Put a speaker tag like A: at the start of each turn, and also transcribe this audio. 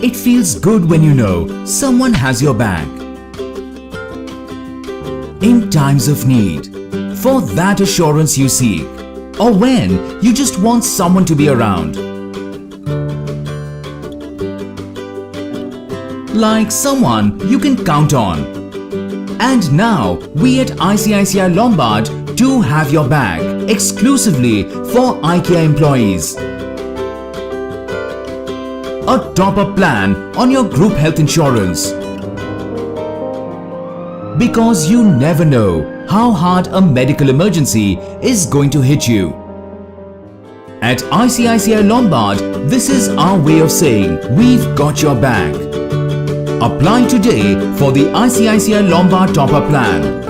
A: It feels good when you know someone has your back. In times of need, for that assurance you seek, or when you just want someone to be around. Like someone you can count on. And now we at ICICI Lombard do have your back exclusively for IKEA employees. A top-up plan on your group health insurance. Because you never know how hard a medical emergency is going to hit you. At ICICI Lombard, this is our way of saying we've got your back. Apply today for the ICICI Lombard Top-up plan.